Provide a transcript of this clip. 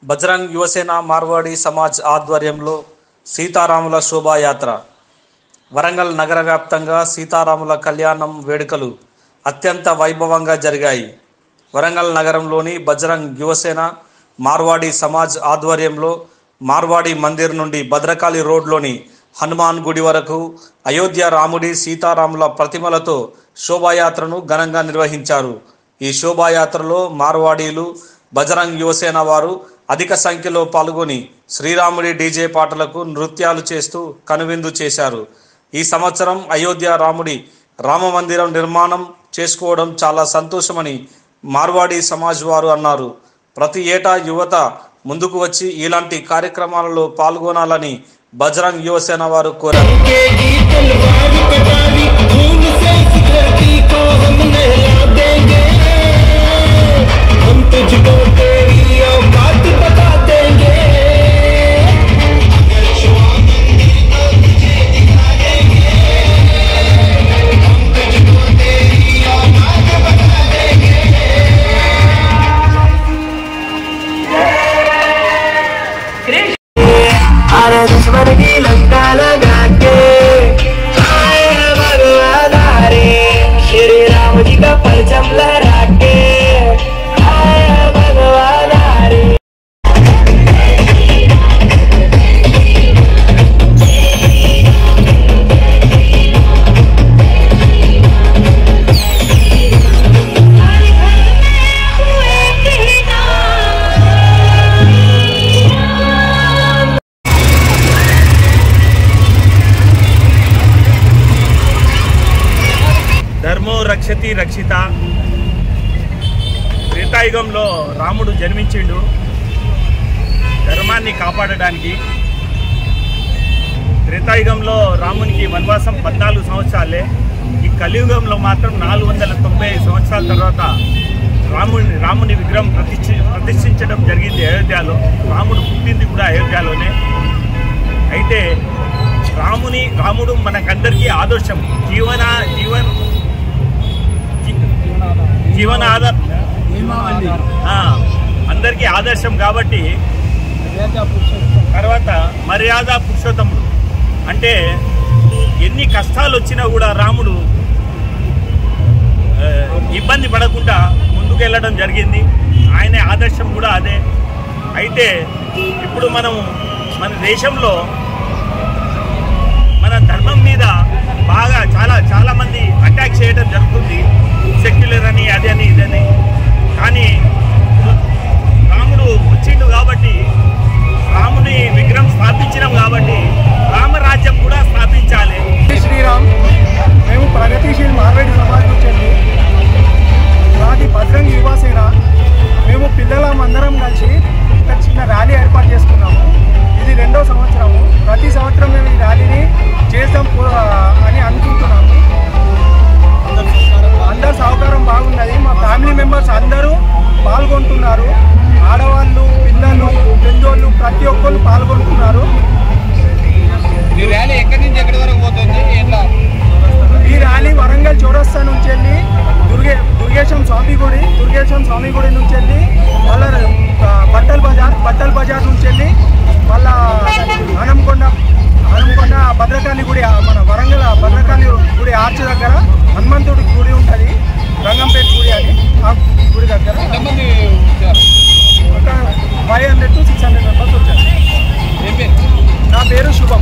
బజరంగ్ యువసేన మార్వాడి సమాజ్ ఆధ్వర్యంలో సీతారాముల శోభాయాత్ర వరంగల్ నగర వ్యాప్తంగా సీతారాముల కళ్యాణం వేడుకలు అత్యంత వైభవంగా జరిగాయి. వరంగల్ నగరంలోని బజరంగ్ యువసేన మార్వాడి సమాజ్ ఆధ్వర్యంలో మార్వాడి మందిర్ నుండి భద్రకాళి రోడ్లోని హనుమాన్ గుడి వరకు అయోధ్య రాముడి సీతారాముల ప్రతిమలతో శోభాయాత్రను ఘనంగా నిర్వహించారు. ఈ శోభాయాత్రలో మార్వాడీలు బజరంగ్ యువసేన వారు అధిక సంఖ్యలో పాల్గొని శ్రీరాముడి డీజే పాటలకు నృత్యాలు చేస్తూ కనువిందు చేశారు. ఈ సంవత్సరం అయోధ్య రాముడి రామ మందిరం నిర్మాణం చేసుకోవడం చాలా సంతోషమని మార్వాడి సమాజ్ వారు అన్నారు. ప్రతి ఏటా యువత ముందుకు వచ్చి ఇలాంటి కార్యక్రమాలలో పాల్గొనాలని బజరంగ్ యువసేన వారు కోరారు. दुश्मन की लंका लगा के आए भगवाधारे श्री राम जी का परचम लहरा के आए भगवाधारे। ధర్మో రక్షతి రక్షిత. త్రేతాయుగంలో రాముడు జన్మించిండు ధర్మాన్ని కాపాడడానికి. త్రేతాయుగంలో రామునికి వనవాసం 14 సంవత్సరాలే. ఈ కలియుగంలో మాత్రం 495 సంవత్సరాల తర్వాత రాముని విగ్రహం ప్రతిష్ఠించడం జరిగింది అయోధ్యలో. రాముడు పుట్టింది కూడా అయోధ్యలోనే. అయితే రాముడు మనకందరికీ ఆదర్శం, జీవనాధారం, అందరికీ ఆదర్శం. కాబట్టి తర్వాత మర్యాద పురుషోత్తముడు అంటే ఎన్ని కష్టాలు వచ్చినా కూడా రాముడు ఇబ్బంది పడకుండా ముందుకెళ్ళడం జరిగింది. ఆయన ఆదర్శం కూడా అదే. అయితే ఇప్పుడు మన దేశంలో మన ధర్మం మీద బాగా చాలా మంది అటాక్ చేయడం జరుగుతుంది. సెక్యులర్ అని అదని ఇదని. కానీ రాముడు వచ్చిండు కాబట్టి, రాముని విగ్రహం స్థాపించినాం కాబట్టి రామరాజ్యం కూడా స్థాపించాలి. శ్రీరామ్. మేము ప్రగతిశీల్ మార్వాడి సమాజ్ నుంచి మాది బజరంగ్ యువసేన. మేము పిల్లలందరం కలిసి ఒక చిన్న ర్యాలీ ఏర్పాటు చేసుకున్నాము. ఇది 2వ సంవత్సరము. ప్రతి సంవత్సరం మేము ఈ ర్యాలీని చేద్దాం అని అనుకుంటున్నాము. అందరు సహకారం బాగున్నది. మా ఫ్యామిలీ మెంబర్స్ అందరూ పాల్గొంటున్నారు. ఆడవాళ్ళు, పిల్లలు, పెద్దోళ్ళు ప్రతి ఒక్కరు పాల్గొంటున్నారు. ఈ ర్యాలీ ఎక్కడి నుంచి ఎక్కడి వరకు పోతుంది? ఈ ర్యాలీ వరంగల్ చౌరస్తా నుంచి వెళ్ళి దుర్గేశం స్వామి గుడి నుంచి వెళ్ళి మళ్ళా బట్టల్ బజార్ నుంచి వెళ్ళి మళ్ళా హనంకొండ భద్రకాళి గుడి, మన వరంగల్ భద్రకాళి గుడి ఆర్చ్ దగ్గర హనుమంతుడి గుడి ఉంటుంది, రంగంపేట గుడి అని. ఆ గుడి దగ్గర ఒక 500 to 600 మెంబర్స్ వచ్చారు. నా పేరు శుభం.